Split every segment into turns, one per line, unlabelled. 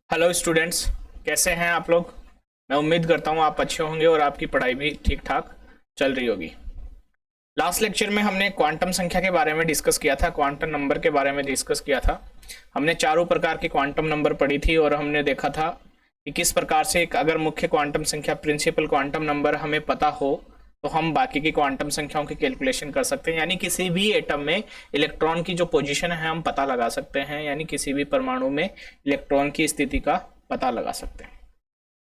Hello students, कैसे हैं आप लोग। मैं उम्मीद करता हूँ आप अच्छे होंगे और आपकी पढ़ाई भी ठीक ठाक चल रही होगी। लास्ट लेक्चर में हमने क्वांटम संख्या के बारे में डिस्कस किया था, क्वांटम नंबर के बारे में डिस्कस किया था। हमने चारों प्रकार की क्वांटम नंबर पढ़ी थी और हमने देखा था कि किस प्रकार से एक अगर मुख्य क्वांटम संख्या प्रिंसिपल क्वांटम नंबर हमें पता हो तो हम बाकी की क्वांटम संख्याओं की कैलकुलेशन कर सकते हैं। यानी किसी भी एटम में इलेक्ट्रॉन की जो पोजीशन है हम पता लगा सकते हैं, यानी किसी भी परमाणु में इलेक्ट्रॉन की स्थिति का पता लगा सकते हैं।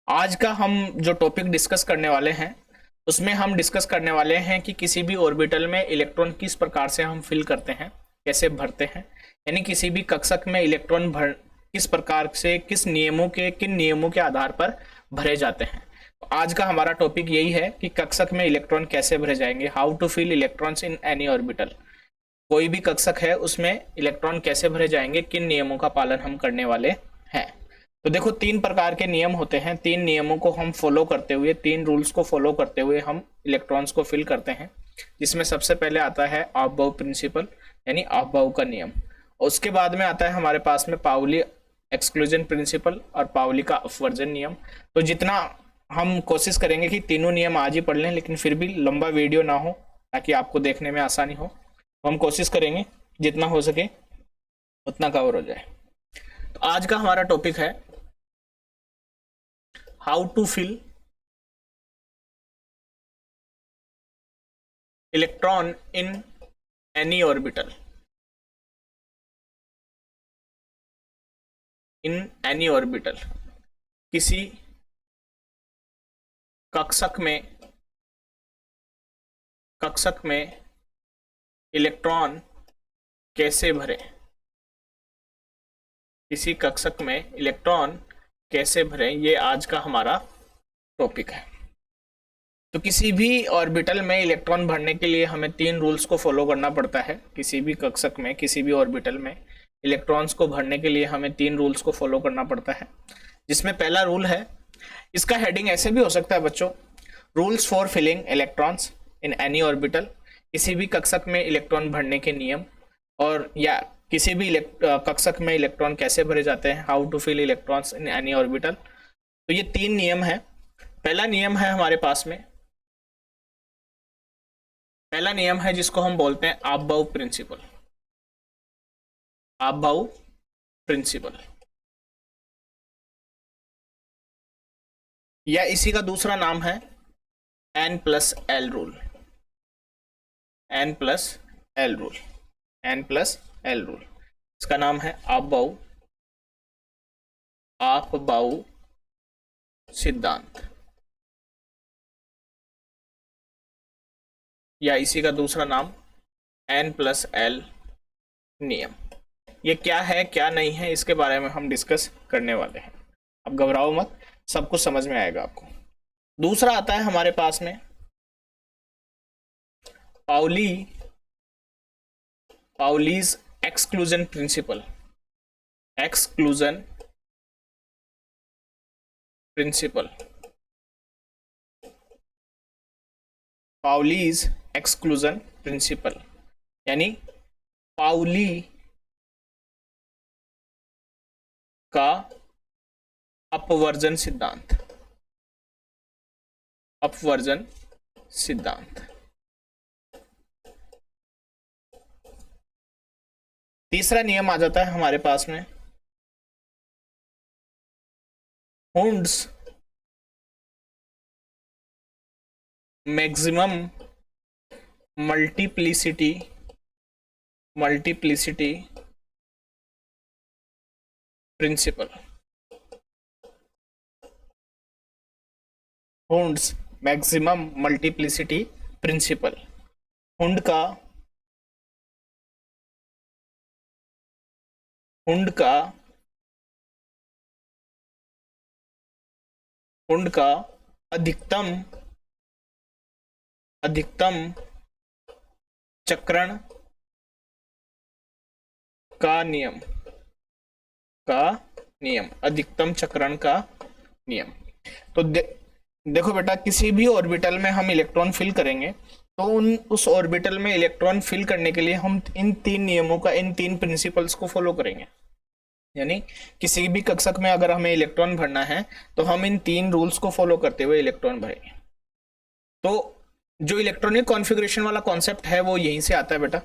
आज का हम जो टॉपिक डिस्कस करने वाले हैं उसमें हम डिस्कस करने वाले हैं कि किसी भी ऑर्बिटल में इलेक्ट्रॉन किस प्रकार से हम फिल करते हैं, कैसे भरते हैं। यानी किसी भी कक्षक में इलेक्ट्रॉन भर किस प्रकार से किन नियमों के आधार पर भरे जाते हैं। तो आज का हमारा टॉपिक यही है कि कक्षक में इलेक्ट्रॉन कैसे भरे जाएंगे, how to fill electrons in any orbital. कोई भी कक्षक है उसमें इलेक्ट्रॉन कैसे भरे जाएंगे, किन नियमों का पालन हम करने वाले हैं। तो देखो, तीन प्रकार के नियम होते हैं। तीन नियमों को हम फॉलो करते हुए, तीन रूल्स को फॉलो करते हुए हम इलेक्ट्रॉन्स को फिल करते हैं, जिसमें सबसे पहले आता है ऑफ-बाउ प्रिंसिपल, यानी ऑफ-बाउ का नियम। उसके बाद में आता है हमारे पास में पाउली एक्सक्लूजन प्रिंसिपल और पाउली का अपवर्जन नियम। तो जितना हम कोशिश करेंगे कि तीनों नियम आज ही पढ़ लें, लेकिन फिर भी लंबा वीडियो ना हो ताकि आपको देखने में आसानी हो, तो हम कोशिश करेंगे जितना हो सके उतना कवर हो जाए। तो आज का हमारा टॉपिक है how to fill electron in any orbital. In any orbital, किसी कक्षक में इलेक्ट्रॉन कैसे भरे, किसी कक्षक में इलेक्ट्रॉन कैसे भरें, ये आज का हमारा टॉपिक है। तो किसी भी ऑर्बिटल में इलेक्ट्रॉन भरने के लिए हमें तीन रूल्स को फॉलो करना पड़ता है। किसी भी कक्षक में, किसी भी ऑर्बिटल में इलेक्ट्रॉन्स को भरने के लिए हमें तीन रूल्स को फॉलो करना पड़ता है, जिसमें पहला रूल है, इसका हेडिंग ऐसे भी हो सकता है बच्चों, rules for filling electrons in any orbital. किसी भी कक्षक में इलेक्ट्रॉन भरने के नियम, और या किसी भी कक्षक में इलेक्ट्रॉन कैसे भरे जाते हैं, how to fill electrons in any orbital. तो ये तीन नियम है। पहला नियम है हमारे पास में, पहला नियम है जिसको हम बोलते हैं ऑफ-बाउ प्रिंसिपल। ऑफ-बाउ प्रिंसिपल, या इसी का दूसरा नाम है N+L rule. N+L rule, N+L rule, इसका नाम है ऑफ-बाउ सिद्धांत, या इसी का दूसरा नाम N+L नियम। ये क्या है क्या नहीं है इसके बारे में हम डिस्कस करने वाले हैं। अब घबराओ मत, सब कुछ समझ में आएगा आपको। दूसरा आता है हमारे पास में Pauli's exclusion principal. Exclusion principle, Pauli's exclusion principal, यानी पाउली का अपवर्जन सिद्धांत। अपवर्जन सिद्धांत। तीसरा नियम आ जाता है हमारे पास में Hund's maximum multiplicity principle. Hund's maximum multiplicity principle, Hund का अधिकतम चक्रण का नियम, अधिकतम चक्रण का नियम। तो देखो बेटा, किसी भी ऑर्बिटल में हम इलेक्ट्रॉन फिल करेंगे तो उस ऑर्बिटल में इलेक्ट्रॉन फिल करने के लिए हम इन तीन नियमों का, इन तीन प्रिंसिपल्स को फॉलो करेंगे। यानी किसी भी कक्षक में अगर हमें इलेक्ट्रॉन भरना है तो हम इन 3 रूल्स को फॉलो करते हुए इलेक्ट्रॉन भरेंगे। तो जो इलेक्ट्रॉनिक कॉन्फ़िगरेशन वाला कॉन्सेप्ट है वो यहीं से आता है बेटा।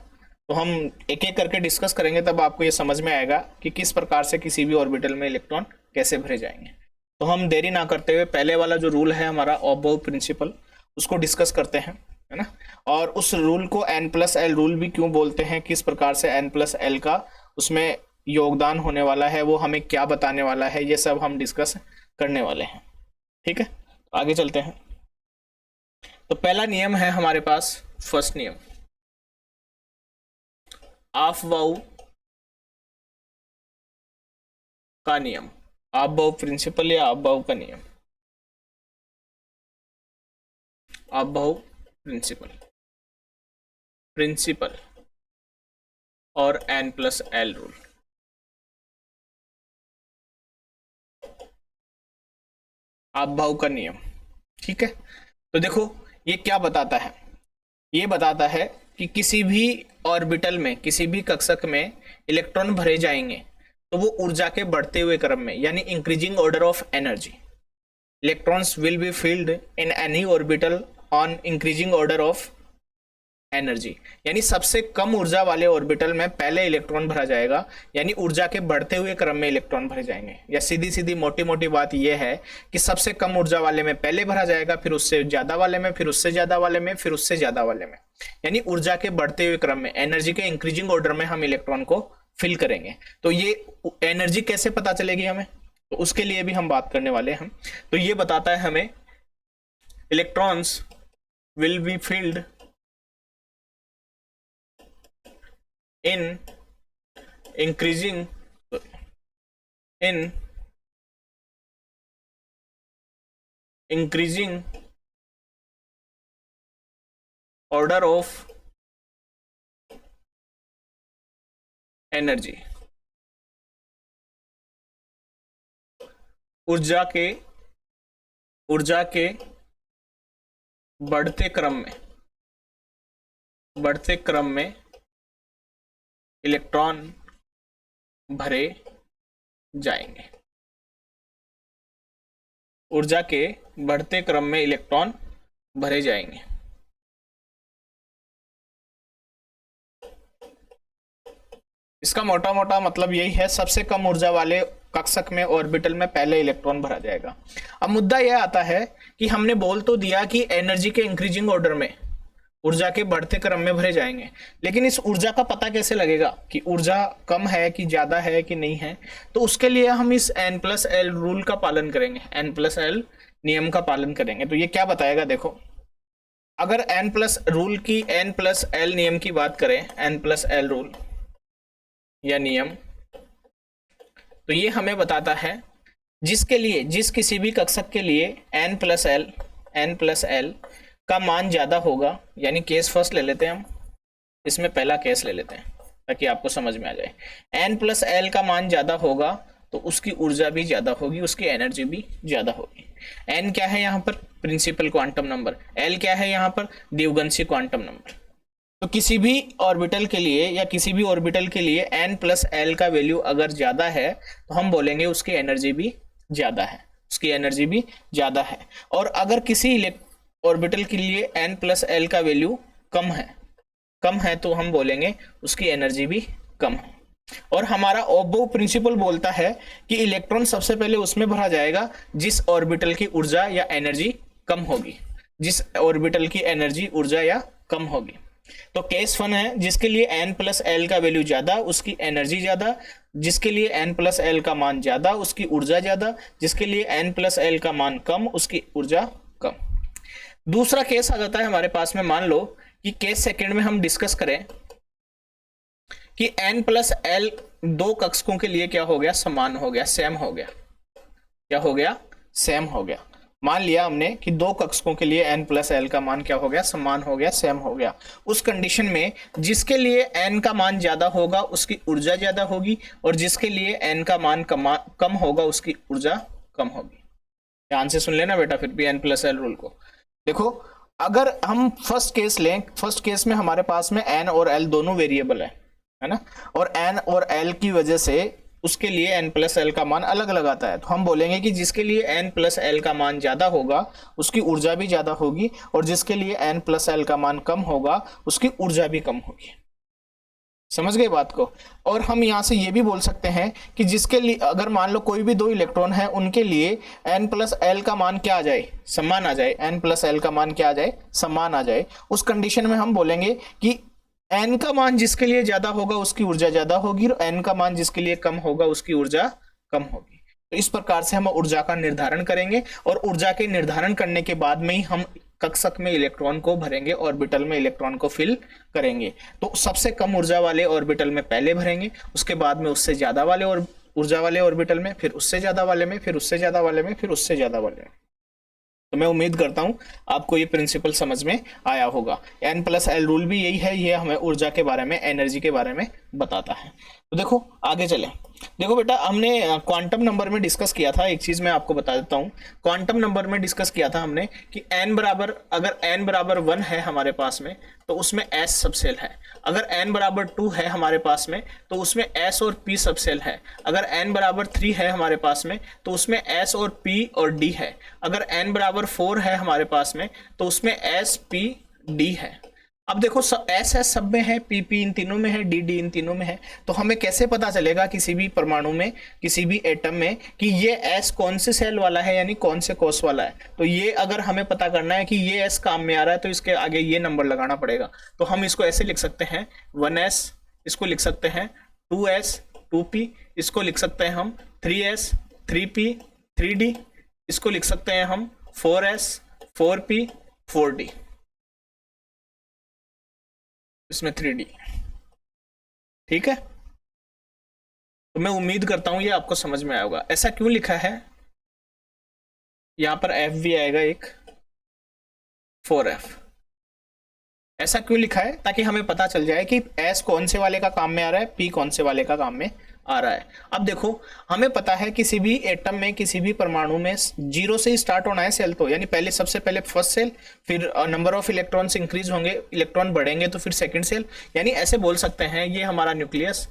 तो हम एक एक करके डिस्कस करेंगे, तब आपको ये समझ में आएगा कि किस प्रकार से किसी भी ऑर्बिटल में इलेक्ट्रॉन कैसे भरे जाएंगे। तो हम देरी ना करते हुए पहले वाला जो रूल है हमारा अबोव प्रिंसिपल, उसको डिस्कस करते हैं, है ना। और उस रूल को n+l रूल भी क्यों बोलते हैं, किस प्रकार से n+l का उसमें योगदान होने वाला है, वो हमें क्या बताने वाला है, ये सब हम डिस्कस करने वाले हैं। ठीक है, तो आगे चलते हैं। तो पहला नियम है हमारे पास, फर्स्ट नियम अफबाउ का नियम, अफबाउ प्रिंसिपल या अफबाउ का नियम, अफबाउ प्रिंसिपल और n+l रूल। अफबाउ का नियम, ठीक है। तो देखो ये क्या बताता है, ये बताता है कि किसी भी ऑर्बिटल में, किसी भी कक्षक में इलेक्ट्रॉन भरे जाएंगे तो वो ऊर्जा के बढ़ते हुए क्रम में, यानी increasing order of energy, electrons will be filled in any orbital on increasing order of energy, यानी सबसे कम ऊर्जा वाले ऑर्बिटल में पहले इलेक्ट्रॉन भरा जाएगा, यानी ऊर्जा के बढ़ते हुए क्रम में इलेक्ट्रॉन भरे जाएंगे। या सीधी सीधी मोटी मोटी बात यह है कि सबसे कम ऊर्जा वाले में पहले भरा जाएगा, फिर उससे ज्यादा वाले में, फिर उससे ज्यादा वाले में, फिर उससे ज्यादा वाले में, यानी ऊर्जा के बढ़ते हुए क्रम में, एनर्जी के इंक्रीजिंग ऑर्डर में हम इलेक्ट्रॉन को फिल करेंगे। तो ये एनर्जी कैसे पता चलेगी हमें, तो उसके लिए भी हम बात करने वाले हैं। तो ये बताता है हमें electrons will be filled in increasing order of energy, ऊर्जा के बढ़ते क्रम में इलेक्ट्रॉन भरे जाएंगे, ऊर्जा के बढ़ते क्रम में इलेक्ट्रॉन भरे जाएंगे। इसका मोटा मोटा मतलब यही है, सबसे कम ऊर्जा वाले कक्षक में ऑर्बिटल में पहले इलेक्ट्रॉन भरा जाएगा। अब मुद्दा यह आता है कि हमने बोल तो दिया कि एनर्जी के इंक्रीजिंग ऑर्डर में, ऊर्जा के बढ़ते क्रम में भरे जाएंगे, लेकिन इस ऊर्जा का पता कैसे लगेगा कि ऊर्जा कम है कि ज्यादा है कि नहीं है। तो उसके लिए हम इस n+l रूल का पालन करेंगे, n+l नियम का पालन करेंगे। तो ये क्या बताएगा, देखो अगर n+l नियम की बात करें, n+l रूल या नियम, तो ये हमें बताता है जिस किसी भी कक्षक के लिए n+l का मान ज्यादा होगा, यानी केस फर्स्ट ले लेते हैं हम, इसमें पहला केस ले लेते हैं ताकि आपको समझ में आ जाए। n+l का मान ज्यादा होगा तो उसकी ऊर्जा भी ज्यादा होगी, उसकी एनर्जी भी ज्यादा होगी। n क्या है यहाँ पर, प्रिंसिपल क्वांटम नंबर, l क्या है यहाँ पर, द्विवंशी क्वांटम नंबर। तो किसी भी ऑर्बिटल के लिए या किसी भी ऑर्बिटल के लिए n+l का वैल्यू अगर ज्यादा है तो हम बोलेंगे उसकी एनर्जी भी ज्यादा है, उसकी एनर्जी भी ज्यादा है। और अगर किसी ऑर्बिटल के लिए n+l का वैल्यू कम है तो हम बोलेंगे उसकी एनर्जी भी कम है। और हमारा अबोव प्रिंसिपल बोलता है कि इलेक्ट्रॉन सबसे पहले उसमें भरा जाएगा जिस ऑर्बिटल की ऊर्जा या एनर्जी कम होगी, जिस ऑर्बिटल की एनर्जी ऊर्जा या कम होगी। तो केस 1 है जिसके लिए n+l का वैल्यू ज्यादा, उसकी एनर्जी ज्यादा, जिसके लिए n+l का मान ज्यादा, उसकी ऊर्जा ज्यादा, जिसके लिए n+l का मान कम, उसकी ऊर्जा कम। दूसरा केस आ जाता है हमारे पास में, मान लो कि केस सेकंड में हम डिस्कस करें कि n+l दो कक्षकों के लिए क्या हो गया, समान हो गया, सेम हो गया। क्या हो गया, सेम हो गया। मान लिया हमने कि दो कक्षकों के लिए n+l का मान क्या हो गया, समान हो गया, सेम हो गया। उस कंडीशन में जिसके लिए n का मान ज्यादा होगा उसकी ऊर्जा ज्यादा होगी, और जिसके लिए n का मान कम होगा उसकी ऊर्जा कम होगी। ध्यान से सुन लेना बेटा फिर भी n+l रूल को। देखो अगर हम फर्स्ट केस लें, फर्स्ट केस में हमारे पास में n और l दोनों वेरिएबल है ना, और n और l की वजह से उसके लिए n प्लस एल का मान अलग अलग आता है। तो हम बोलेंगे कि जिसके लिए n प्लस एल का मान ज्यादा होगा उसकी ऊर्जा भी ज्यादा होगी, और जिसके लिए n प्लस एल का मान कम होगा उसकी ऊर्जा भी कम होगी। समझ गए बात को। और हम यहां से ये भी बोल सकते हैं कि जिसके लिए अगर मान लो कोई भी दो इलेक्ट्रॉन है उनके लिए n प्लस एल का मान क्या आ जाए, समान आ जाए, n प्लस एल का मान क्या आ जाए, समान आ जाए, उस कंडीशन में हम बोलेंगे कि n का मान जिसके लिए ज्यादा होगा उसकी ऊर्जा ज्यादा होगी, और n का मान जिसके लिए कम होगा उसकी ऊर्जा कम होगी। तो इस प्रकार से हम ऊर्जा का निर्धारण करेंगे, और ऊर्जा के निर्धारण करने के बाद में ही हम कक्षक में इलेक्ट्रॉन को भरेंगे, ऑर्बिटल में इलेक्ट्रॉन को फिल करेंगे। तो सबसे कम ऊर्जा वाले ऑर्बिटल में पहले भरेंगे, उसके बाद में उससे ज्यादा वाले और ऊर्जा वाले ऑर्बिटल में, फिर उससे ज्यादा वाले में, फिर उससे ज्यादा वाले में, फिर उससे ज्यादा वाले में। तो मैं उम्मीद करता हूं आपको ये प्रिंसिपल समझ में आया होगा। n प्लस एल रूल भी यही है, ये हमें ऊर्जा के बारे में, एनर्जी के बारे में बताता है। तो देखो आगे चले। देखो बेटा, हमने क्वांटम नंबर में डिस्कस किया था, एक चीज मैं आपको बता देता हूं। क्वांटम नंबर में डिस्कस किया था हमने कि n बराबर, अगर n बराबर 1 है हमारे पास में तो उसमें s सबसेल है। अगर n बराबर 2 है हमारे पास में तो उसमें s और p सबसेल है। अगर n बराबर 3 है हमारे पास में तो उसमें s और p और d है। अगर n बराबर 4 है हमारे पास में तो उसमें s p d है। अब देखो एस एस सब में है, पी पी इन तीनों में है, डी डी इन तीनों में है। तो हमें कैसे पता चलेगा किसी भी परमाणु में, किसी भी एटम में, कि ये एस कौन से सेल वाला है, यानी कौन से कोष वाला है। तो ये अगर हमें पता करना है कि ये एस काम में आ रहा है तो इसके आगे ये नंबर लगाना पड़ेगा। तो हम इसको ऐसे लिख सकते हैं 1s, इसको लिख सकते हैं 2s 2p, इसको लिख सकते हैं हम 3s 3p 3d, इसको लिख सकते हैं हम 4s 4p 4d, इसमें 3D। ठीक है, तो मैं उम्मीद करता हूं ये आपको समझ में आया होगा। ऐसा क्यों लिखा है, यहां पर F भी आएगा एक 4F, ऐसा क्यों लिखा है, ताकि हमें पता चल जाए कि S कौन से वाले का काम में आ रहा है, P कौन से वाले का काम में आ रहा है। अब देखो हमें पता है किसी भी एटम में, किसी भी परमाणु में 0 से ही स्टार्ट होना है सेल, तो यानी पहले सबसे पहले फर्स्ट सेल, फिर नंबर ऑफ इलेक्ट्रॉन्स इंक्रीज होंगे, इलेक्ट्रॉन बढ़ेंगे तो फिर सेकंड सेल। यानी ऐसे बोल सकते हैं ये हमारा न्यूक्लियस,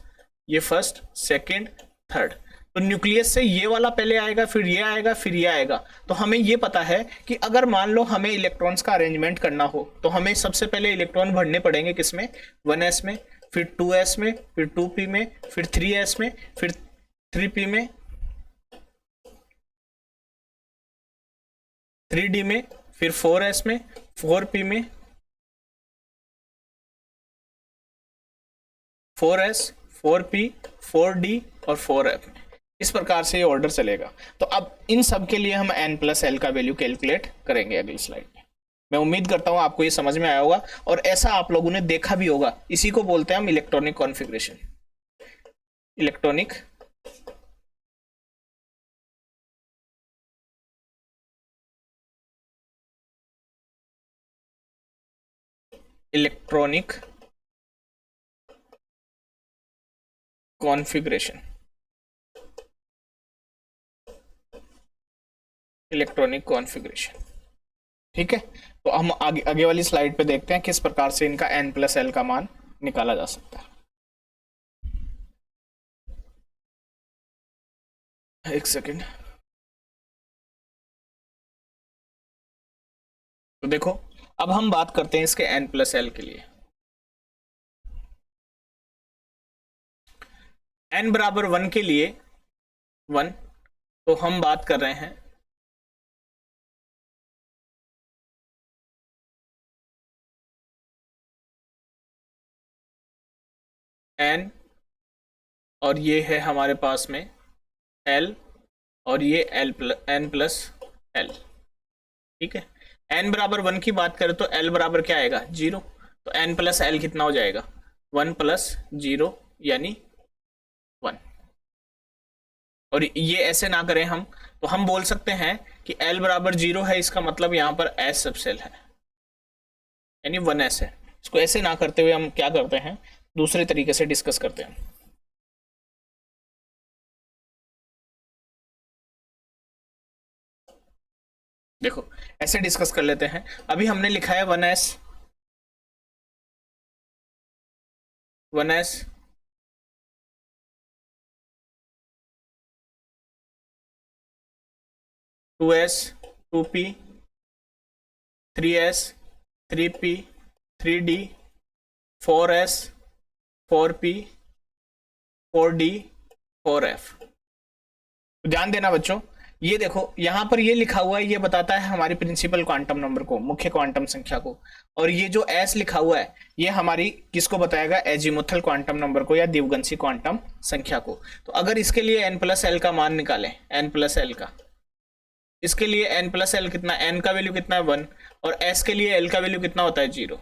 ये फर्स्ट सेकंड थर्ड। तो न्यूक्लियस से ये वाला पहले आएगा, फिर ये आएगा, फिर ये आएगा। तो हमें ये पता है कि अगर मान लो हमें इलेक्ट्रॉन्स का अरेंजमेंट करना हो तो हमें सबसे पहले इलेक्ट्रॉन भरने पड़ेंगे किसमें, 1s में, फिर 2s में, फिर 2p में, फिर 3s में, फिर 3p में, 3d में, फिर 4s में, 4p में, 4s 4p 4d और 4f में। इस प्रकार से ये ऑर्डर चलेगा। तो अब इन सब के लिए हम n प्लस एल का वैल्यू कैलकुलेट करेंगे अगली स्लाइड में। मैं उम्मीद करता हूं आपको ये समझ में आया होगा, और ऐसा आप लोगों ने देखा भी होगा। इसी को बोलते हैं हम electronic configuration, electronic electronic configuration, electronic configuration. ठीक है, तो हम आगे वाली स्लाइड पे देखते हैं किस प्रकार से इनका n प्लस एल का मान निकाला जा सकता है। एक सेकेंड। तो देखो अब हम बात करते हैं इसके n प्लस एल के लिए। n बराबर 1 के लिए 1, तो हम बात कर रहे हैं n, और ये है हमारे पास में l, और ये n प्लस एल। ठीक है, n बराबर 1 की बात करें तो l बराबर क्या आएगा, 0। तो n प्लस एल कितना हो जाएगा, 1 प्लस 0 यानी 1। और ये ऐसे ना करें हम, तो हम बोल सकते हैं कि l बराबर 0 है, इसका मतलब यहाँ पर s सबसेल है, यानी 1s है। इसको ऐसे ना करते हुए हम क्या करते हैं, दूसरे तरीके से डिस्कस करते हैं। देखो ऐसे डिस्कस कर लेते हैं। अभी हमने लिखा है 1s 1s 2s 2p 3s 3p 3d 4s 4p 4d 4f। ध्यान देना बच्चों, ये देखो यहां पर ये लिखा हुआ है, ये बताता है हमारी प्रिंसिपल क्वांटम नंबर को, मुख्य क्वांटम संख्या को, और ये जो s लिखा हुआ है ये हमारी किसको बताएगा, एजीमुथल क्वांटम नंबर को या द्विवंशी क्वांटम संख्या को। तो अगर इसके लिए n+l का मान निकालें, n+l का, इसके लिए n+l कितना, n का वैल्यू कितना है 1, और s के लिए l का वैल्यू कितना होता है 0,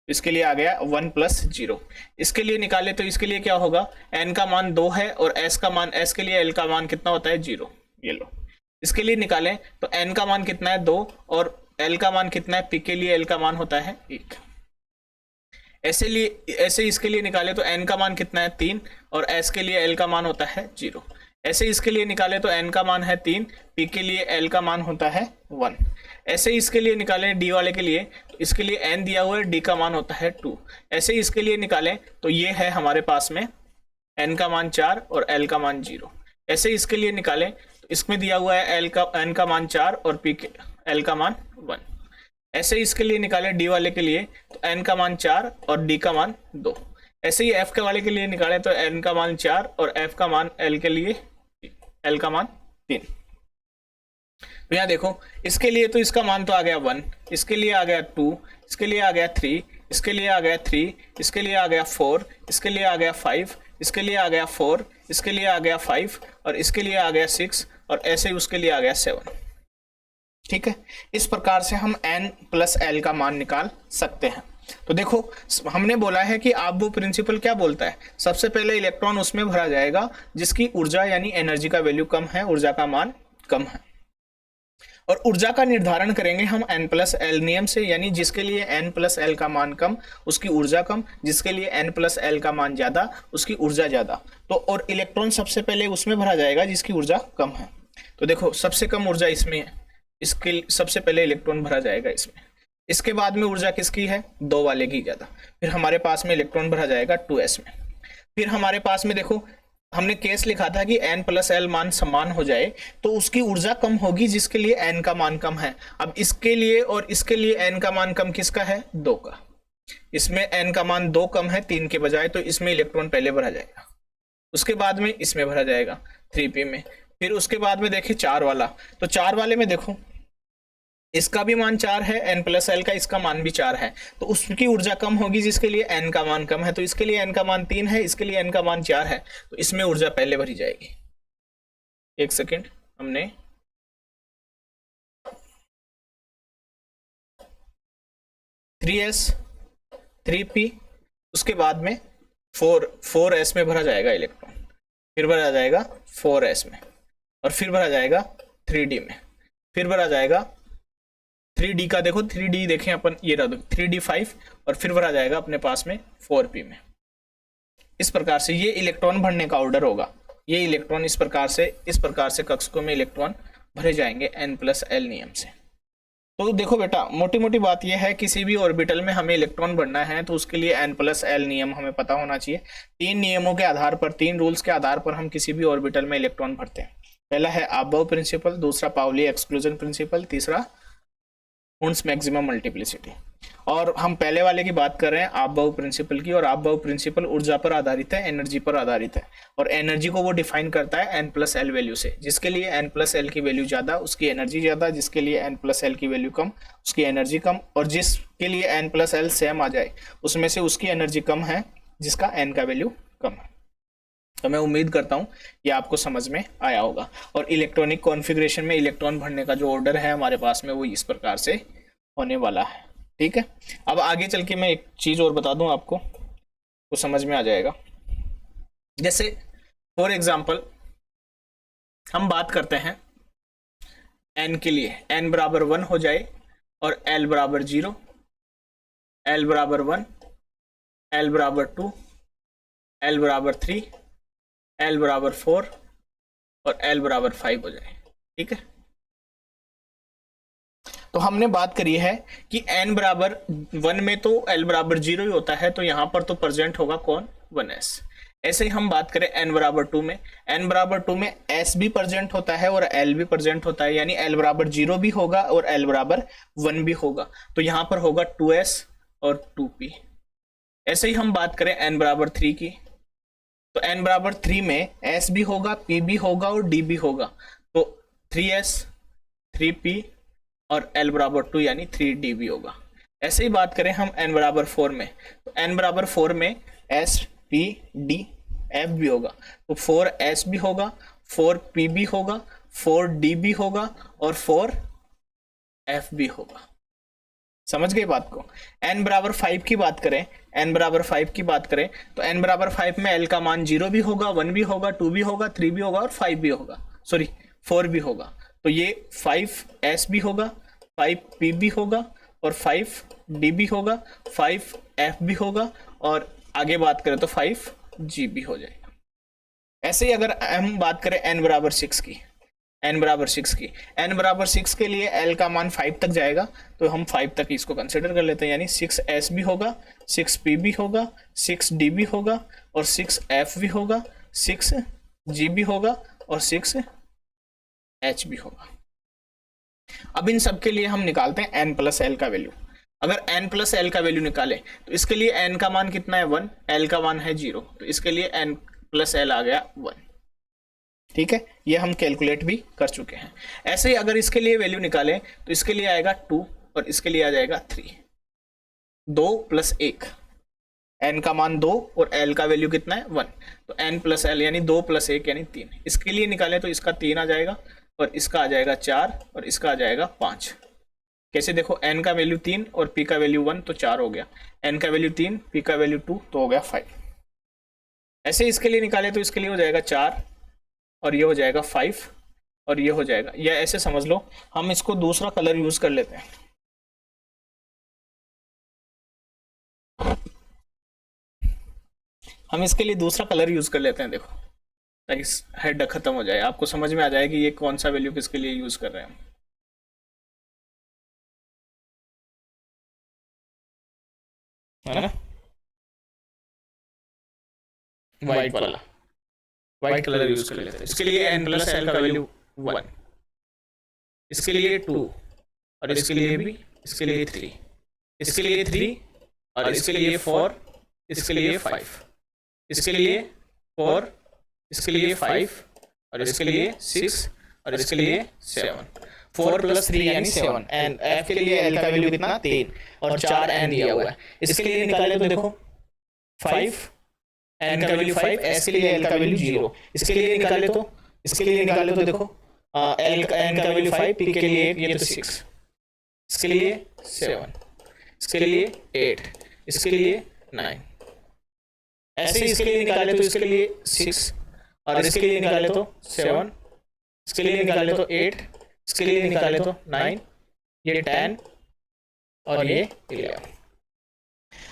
इसके लिए आ गया 1 + 0। इसके लिए निकाले तो इसके लिए क्या होगा, n का मान 2 है और s का मान, s के लिए l का मान कितना होता है 0, ये लो। इसके लिए निकालें तो n का मान कितना है 2 और l का मान कितना है, p के लिए l का मान होता है 1। ऐसे इसके लिए निकाले तो n का मान कितना है 3 और s के लिए l का मान होता है 0। ऐसे इसके लिए निकाले तो n का मान है 3, p के लिए l का मान होता है 1। ऐसे इसके लिए निकालें d वाले के लिए, तो इसके लिए n दिया हुआ है, d का मान होता है 2। ऐसे इसके लिए निकालें तो ये है हमारे पास में n का मान 4 और l का मान 0। ऐसे इसके लिए निकालें तो इसमें दिया हुआ है n का मान 4 और p के l का मान 1। ऐसे इसके लिए निकालें d वाले के लिए तो n का मान 4 और d का मान 2। ऐसे ही f के वाले के लिए निकालें तो n का मान 4 और f का मान l के लिए l का मान 3। तो यहाँ देखो इसके लिए तो इसका मान तो आ गया 1, इसके लिए आ गया 2, इसके लिए आ गया 3, इसके लिए आ गया 3, इसके लिए आ गया 4, इसके लिए आ गया 5, इसके लिए आ गया 4, इसके लिए आ गया 5 और इसके लिए आ गया 6 और ऐसे ही उसके लिए आ गया 7। ठीक है, इस प्रकार से हम n+l का मान निकाल सकते हैं। तो देखो हमने बोला है कि आप वो प्रिंसिपल क्या बोलता है, सबसे पहले इलेक्ट्रॉन उसमें भरा जाएगा जिसकी ऊर्जा यानी एनर्जी का वैल्यू कम है, ऊर्जा का मान कम है, और ऊर्जा का निर्धारण करेंगे हम n+l नियम से, यानी जिसके लिए n+l का मान कम उसकी ऊर्जा कम, जिसके लिए n+l का मान ज्यादा उसकी ऊर्जा ज्यादा। तो और इलेक्ट्रॉन सबसे पहले उसमें भरा जाएगा जिसकी ऊर्जा कम है। तो देखो सबसे कम ऊर्जा इसमें है, इसके सबसे पहले इलेक्ट्रॉन भरा जाएगा इसमें। इसके बाद में ऊर्जा किसकी है, 2 वाले की ज्यादा। फिर हमारे पास में इलेक्ट्रॉन भरा जाएगा 2s में। फिर हमारे पास में देखो हमने केस लिखा था कि n+l मान समान हो जाए तो उसकी ऊर्जा कम होगी जिसके लिए n का मान कम है। अब इसके लिए और इसके लिए n का मान कम किसका है, 2 का। इसमें n का मान 2 कम है 3 के बजाय, तो इसमें इलेक्ट्रॉन पहले भरा जाएगा, उसके बाद में इसमें भरा जाएगा 3p में। फिर उसके बाद में देखिए 4 वाला, तो 4 वाले में देखो इसका भी मान 4 है, n+l का इसका मान भी 4 है, तो उसकी ऊर्जा कम होगी जिसके लिए n का मान कम है। तो इसके लिए n का मान 3 है, इसके लिए n का मान 4 है, तो इसमें ऊर्जा पहले भरी जाएगी। एक सेकेंड, हमने (3s 3p) उसके बाद में 4s में भरा जाएगा इलेक्ट्रॉन, फिर भरा जाएगा 4s में, और फिर भरा जाएगा 3d में, फिर भरा जाएगा 3d का, देखो 3d देखें अपन, ये रहा 3d 5, और फिर भरा जाएगा अपने पास में 4p में। इस प्रकार से ये इलेक्ट्रॉन भरने का ऑर्डर होगा। ये इलेक्ट्रॉन इस प्रकार से कक्षकों में इलेक्ट्रॉन भरे जाएंगे n+l नियम से। तो देखो बेटा मोटी मोटी बात यह है, किसी भी ऑर्बिटल में हमें इलेक्ट्रॉन भरना है तो उसके लिए n+l नियम हमें पता होना चाहिए। 3 नियमों के आधार पर, 3 रूल्स के आधार पर हम किसी भी ऑर्बिटल में इलेक्ट्रॉन भरते हैं। पहला है अबव प्रिंसिपल, दूसरा पाउली एक्सक्लूजन प्रिंसिपल, तीसरा वुंड्स मैक्सिमम मल्टीप्लिसिटी। और हम पहले वाले की बात कर रहे हैं अबव प्रिंसिपल की, और अबव प्रिंसिपल ऊर्जा पर आधारित है, एनर्जी पर आधारित है, और एनर्जी को वो डिफाइन करता है n+l वैल्यू से। जिसके लिए n+l की वैल्यू ज्यादा उसकी एनर्जी ज्यादा, जिसके लिए n+l की वैल्यू कम उसकी एनर्जी कम, और जिसके लिए n+l सेम आ जाए उसमें से उसकी एनर्जी कम है जिसका n का वैल्यू कम है। तो मैं उम्मीद करता हूं ये आपको समझ में आया होगा। और इलेक्ट्रॉनिक कॉन्फ़िगरेशन में इलेक्ट्रॉन भरने का जो ऑर्डर है हमारे पास में वो इस प्रकार से होने वाला है। ठीक है, अब आगे चल के मैं एक चीज और बता दूं आपको, तो समझ में आ जाएगा। जैसे फॉर एग्जांपल हम बात करते हैं n के लिए, n बराबर 1 हो जाए और l बराबर 0, l बराबर 1, l बराबर 2, l बराबर 3, l बराबर 4 और l बराबर 5 हो जाए। ठीक है, तो हमने बात करी है कि n बराबर 1 में तो l बराबर 0 ही होता है, तो यहां पर तो प्रेजेंट होगा कौन, 1s। ऐसे ही हम बात करें n बराबर 2 में, n बराबर 2 में s भी प्रेजेंट होता है और l भी प्रेजेंट होता है, यानी l बराबर 0 भी होगा और l बराबर 1 भी होगा, तो यहां पर होगा 2s और 2p। ऐसे ही हम बात करें n बराबर 3 की, तो n बराबर 3 में s भी होगा, p भी होगा और d भी होगा, तो 3s 3p और l बराबर 2 यानी 3d भी होगा। ऐसे ही बात करें हम n बराबर 4 में, तो n बराबर 4 में s p d f भी होगा, तो 4s भी होगा, 4p भी होगा, 4d भी होगा और 4f भी होगा। समझ गए बात को। n बराबर 5 की बात करें, n बराबर 5 की बात करें तो n बराबर 5 में l का मान 0 भी होगा, 1 भी होगा, 2 भी होगा, 3 भी होगा और 5 भी होगा, सॉरी 4 भी होगा, तो ये 5s भी होगा, 5p भी होगा और 5d भी होगा, 5f भी होगा और आगे बात करें तो 5g भी हो जाएगा। ऐसे ही अगर हम बात करें n बराबर 6 की, n बराबर 6 की, n बराबर 6 के लिए l का मान 5 तक जाएगा, तो हम 5 तक इसको कंसिडर कर लेते हैं, यानी 6s भी होगा, 6p भी होगा, 6d भी होगा और 6f भी होगा, 6g भी होगा और 6h भी होगा। अब इन सब के लिए हम निकालते हैं n प्लस l का वैल्यू। अगर n प्लस l का वैल्यू निकालें तो इसके लिए n का मान कितना है 1, l का मान है 0, तो इसके लिए n प्लस l आ गया 1। ठीक है, ये हम कैलकुलेट भी कर चुके हैं। ऐसे ही अगर इसके लिए वैल्यू निकालें तो इसके लिए आएगा 2 और इसके लिए आ जाएगा 3, 2 प्लस 1, n का मान 2 और l का वैल्यू कितना है 1, तो n प्लस l यानी 2 प्लस 1 यानी 3। इसके लिए निकालें तो इसका 3 आ जाएगा और इसका आ जाएगा 4 और इसका आ जाएगा 5। कैसे देखो, n का वैल्यू 3 और p का वैल्यू 1 तो 4 हो गया, n का वैल्यू 3, p का वैल्यू 2 तो हो गया 5। ऐसे इसके लिए निकाले तो इसके लिए हो जाएगा 4 और ये हो जाएगा 5 और ये हो जाएगा, या ऐसे समझ लो हम इसको दूसरा कलर यूज कर लेते हैं। हम इसके लिए दूसरा कलर यूज कर लेते हैं, देखो ताकि हेड खत्म हो जाए, आपको समझ में आ जाए कि ये कौन सा वैल्यू किसके लिए यूज कर रहे हैं हम। है ना, वाइट वाला, वाइट कलर यूज कर लेते हैं। इसके लिए n प्लस l का वैल्यू 1, इसके लिए 2 और इसके लिए भी, इसके लिए 3, इसके लिए 3 और इसके लिए 4, इसके लिए 5, इसके लिए 4, इसके लिए 5 और इसके लिए 6 और इसके लिए 7। 4 प्लस 3 यानी 7। एंड f के लिए l का वैल्यू कितना 3 और 4 n दिया हुआ है। इसके लिए निकाले तो देखो 5, n का वैल्यू 5, s के लिए l का वैल्यू 0। इसके लिए निकाले तो, इसके लिए निकाले तो देखो l का n का वैल्यू 5, p के लिए 1, ये तो 6, इसके लिए 7, इसके लिए 8, इसके लिए 9। ऐसे इसके लिए निकाले तो इसके लिए 6 और इसके लिए निकाले तो 7, इसके लिए निकाले तो 8, इसके लिए निकाले तो 9, ये 10 और ये 11।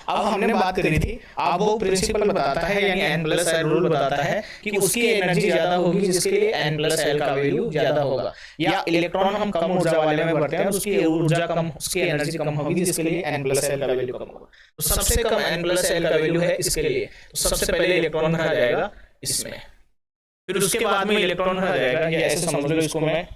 अब हमने बात करी थी, अब वो प्रिंसिपल बताता है यानी n प्लस l रूल बताता है कि उसकी एनर्जी ज्यादा होगी जिसके लिए n प्लस l का वैल्यू ज्यादा होगा, या इलेक्ट्रॉन हम कम ऊर्जा वाले में बढ़ते हैं उसकी ऊर्जा कम, उसकी एनर्जी कम होगी जिसके लिए n प्लस l का वैल्यू कम होगा। तो सबसे कम n प्लस l का वैल्यू है इसके लिए, तो सबसे पहले इलेक्ट्रॉन भरा जाएगा इसमें, फिर उसके बाद में इलेक्ट्रॉन भरा जाएगा, या ऐसे समझ लो इसको मैं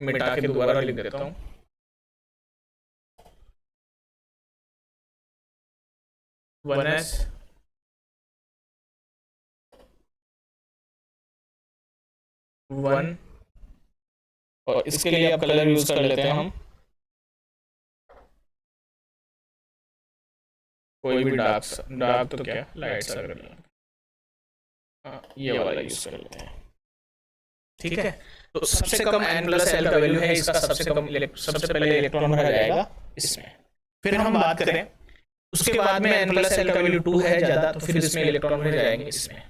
मिटा के दोबारा लिख देता हूं। वन एस वन, और इसके लिए अब कलर यूज कर लेते हैं हम, कोई भी डार्क तो क्या लाइट सा कर लेते हैं, ये वाला यूज कर लेते हैं। ठीक है, तो सबसे कम n प्लस l का वैल्यू है इसका, सबसे पहले इलेक्ट्रॉन भरा जाएगा इसमें। फिर हम बात करें उसके बाद में n प्लस l का वैल्यू 2 है ज्यादा, तो फिर इसमें इलेक्ट्रॉन भरे जाएंगे इसमें।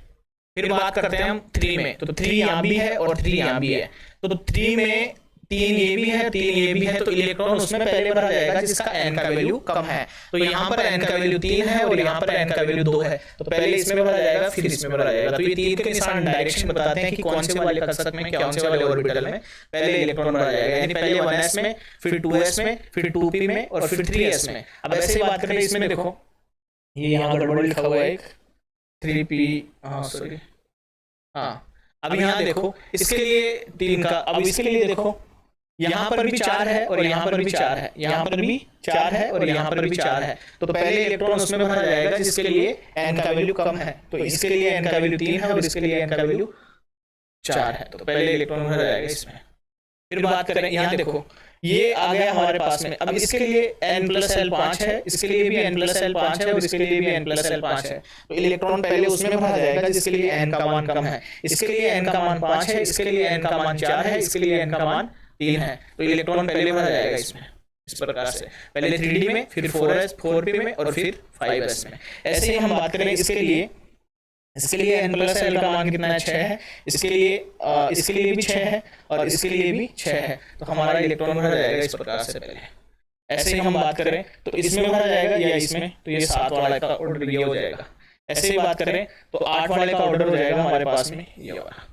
फिर बात करते हैं हम 3 में, तो 3 यहाँ भी है और 3 यहाँ भी है, तो 3 में
3 ये भी है, 3 ये भी है, तो इलेक्ट्रॉन उसमें पहले भरा जाएगा जिसका n का वैल्यू कम है। तो यहाँ पर n का वैल्यू 3 है और यहाँ पर n का वैल्यू 2 है, तो पहले इसमें भरा जाएगा फिर इसमें भरा जाएगा। तो ये 3 के निशान डायरेक्शन बताते हैं कि कौन से वाले कक्षक में, कौन से वाले ऑर्बिटल में पहले इलेक्ट्रॉन भरा जाएगा, यानी पहले 1s में, फिर 2s में, फिर 2p में और फिर 3s में। अब ऐसे ही बात करें इसमें, देखो ये यहाँ गड़बड़ लिखा हुआ है, 3p, सॉरी, अब यहाँ देखो इसके लिए 3 का, अब इसके लिए देखो यहाँ पर भी 4 है और यहाँ पर भी 4 है, यहाँ पर भी 4 है और यहाँ पर भी 4 है, तो पहले इलेक्ट्रॉन उसमें भरा जाएगा जिसके लिए n का वैल्यू कम है। तो इसके लिए n का वैल्यू 3 है और इसके लिए n का वैल्यू 4 है, तो पहले इलेक्ट्रॉन भरा जाएगा इसमें। फिर बात करें यहाँ देखो ये आ गया हमारे पास में, अब इसके लिए n+l 5 है, इसके लिए भी n+l 5 है और इसके लिए भी n+l 5 है, तो इलेक्ट्रॉन पहले उसमें भरा जाएगा जिसके लिए n का मान कम है। इसके लिए n का मान 5 है, इसके लिए n का मान 4 है, इसके लिए n का मान 3 है, तो इलेक्ट्रॉन पहले भरा जाएगा इसमें इस प्रकार से, पहले 3d में, फिर 4s 4p में और फिर 5s में। ऐसे ही हम बात करें इसके लिए n+l का मान कितना है, 6 है, इसके लिए भी 6 है और इसके लिए भी 6 है, तो हमारा इलेक्ट्रॉन भरा जाएगा इस प्रकार से पहले। ऐसे ही हम बात करें तो इसमें भरा जाएगा या इसमें, तो ये 7 वाले का ऑर्डर ये हो जाएगा। ऐसे ही बात करें तो 8 वाले का ऑर्डर हो जाएगा हमारे पास में ये वाला।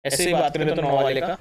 ऐसे ही बात करें तो 9 वाले का,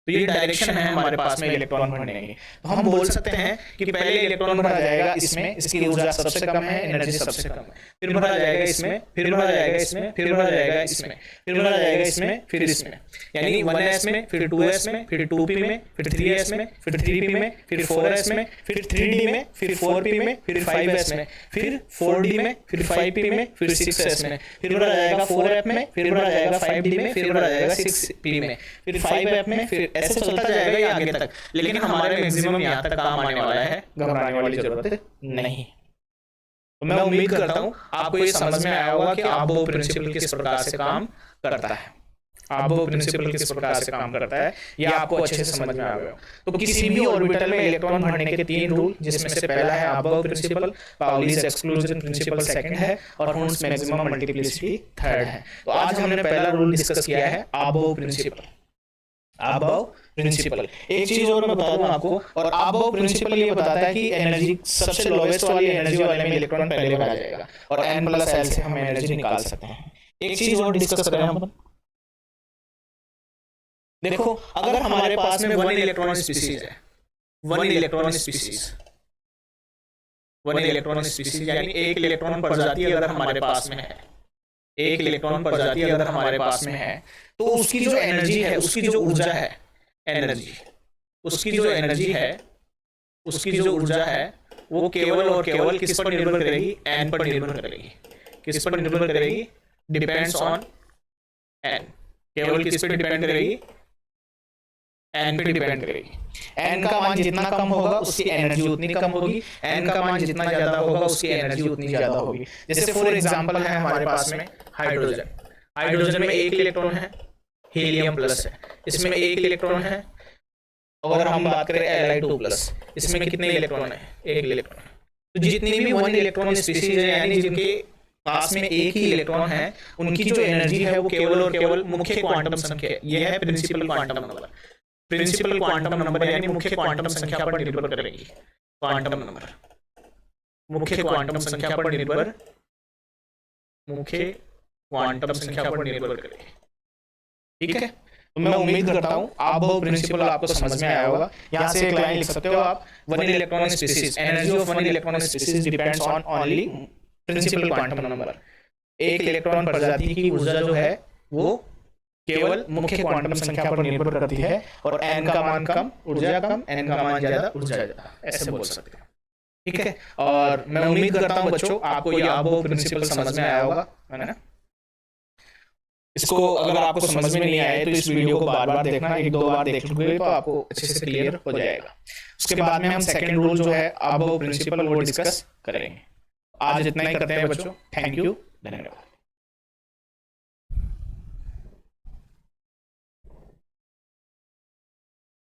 तो ये डायरेक्शन है हमारे पास में इलेक्ट्रॉन भरने की। तो हम बोल सकते हैं कि पहले इलेक्ट्रॉन भरा जाएगा इसमें, इसकी ऊर्जा सबसे कम है, एनर्जी सबसे कम है, फिर भरा जाएगा इसमें, फिर भरा जाएगा इसमें, फिर भरा जाएगा इसमें, फिर भरा जाएगा इसमें, फिर इसमें, यानी 1s में, फिर 2s में, फिर 2p में, फिर 3s में, फिर 3p में, फिर 4s में, फिर 3d में, फिर 4p में, फिर 5s में, फिर 4d में, फिर 5p में, फिर 6s में, फिर भरा जाएगा 4f में, फिर भरा जाएगा 5d में, फिर भरा जाएगा 6p में, फिर 5f में, फिर ऐसे चलता जाएगा ये आगे तक। लेकिन हमारे मैक्सिमम यहाँ तक काम आने वाला है, घबराने वाली जरूरत नहीं। तो मैं उम्मीद करता हूँ आपको ये समझ में आया होगा कि आबो प्रिंसिपल किस प्रकार से काम करता है, आबो प्रिंसिपल किस प्रकार से काम करता है, यह आपको अच्छे से समझ में आ गया। तो किसी भी ऑर्बिटल में इलेक्ट्रॉन भरने के 3 रूल, जिसमें से पहला है aufbau principle, Pauli's exclusion principle second है और हर्ट्ज मैक्सिमम मल्टीप्लिसिटी थर्ड है। तो आज हमने पहला रूल डिस्कस किया है आबो प्रिंसिपल। आबो प्रिंसिपल, एक चीज और मैं बता दूं आपको, और आबो प्रिंसिपल ये बताता है कि एनर्जी सबसे लोवेस्ट वाली एनर्जी वाले में इलेक्ट्रॉन पहले भरा जाएगा और n+l से हम एनर्जी निकाल सकते हैं। एक चीज और डिस्कस करें हम, देखो अगर हमारे पास में 1 इलेक्ट्रॉन स्पीसीज है, 1 इलेक्ट्रॉन स्पीसीज यानी एक इलेक्ट्रॉन प्रजाति अगर हमारे पास में है, एक इलेक्ट्रॉन प्रजाति अगर हमारे पास में है, तो उसकी जो एनर्जी है, उसकी जो ऊर्जा है, उसकी जो ऊर्जा है वो केवल और केवल किस पर निर्भर करेगी, n पर निर्भर करेगी। किस पर निर्भर करेगी, डिपेंड्स ऑन n, केवल किस पर डिपेंड करेगी, n पे डिपेंड करेगी। n का मान जितना कम होगा उसकी एनर्जी उतनी कम होगी, n का मान जितना ज्यादा होगा उसकी एनर्जी उतनी ज्यादा होगी। जैसे फॉर एग्जांपल है हमारे पास में हाइड्रोजन में 1 इलेक्ट्रॉन है, हीलियम प्लस है, इसमें 1 इलेक्ट्रॉन है, और हम बात करें Li2+, इसमें कितने इलेक्ट्रॉन है, 1 इलेक्ट्रॉन। तो जितनी भी 1 इलेक्ट्रॉन स्पीसीज है, यानी जिनके पास में 1 ही इलेक्ट्रॉन है, उनकी जो एनर्जी है वो केवल और केवल मुख्य क्वांटम संख्या, यह है principal quantum number. Principal quantum number यानी मुख्य क्वांटम संख्या पर निर्भर करेगी। क्वांटम नंबर मुख्य क्वांटम संख्या पर निर्भर करेगी। ठीक है, तो मैं उम्मीद करता हूं आबो प्रिंसिपल आपको समझ में आया होगा। यहां से एक लाइन लिख सकते हो आप, 1 electron species, energy of 1 electron species depends on only principal quantum number. एक इलेक्ट्रॉन प्रजाति की ऊर्जा जो है वो केवल मुख्य क्वांटम संख्या पर निर्भर करती है, और n का मान कम ऊर्जा कम, n का मान ज्यादा ऊर्जा ज्यादा, ऐसे बोल सकते हैं। ठीक है, और मैं उम्मीद करता हूं बच्चों आपको ये आबो प्रिंसिपल समझ में आया होगा, है ना। इसको अगर आपको समझ में नहीं आए तो इस वीडियो को बार-बार देखना, 1-2 बार देख लोगे तो आपको अच्छे से क्लियर हो जाएगा। उसके बाद में हम सेकंड रूल जो है आबो प्रिंसिपल वो डिस्कस करेंगे। आज इतना ही करते हैं बच्चों, थैंक यू, धन्यवाद।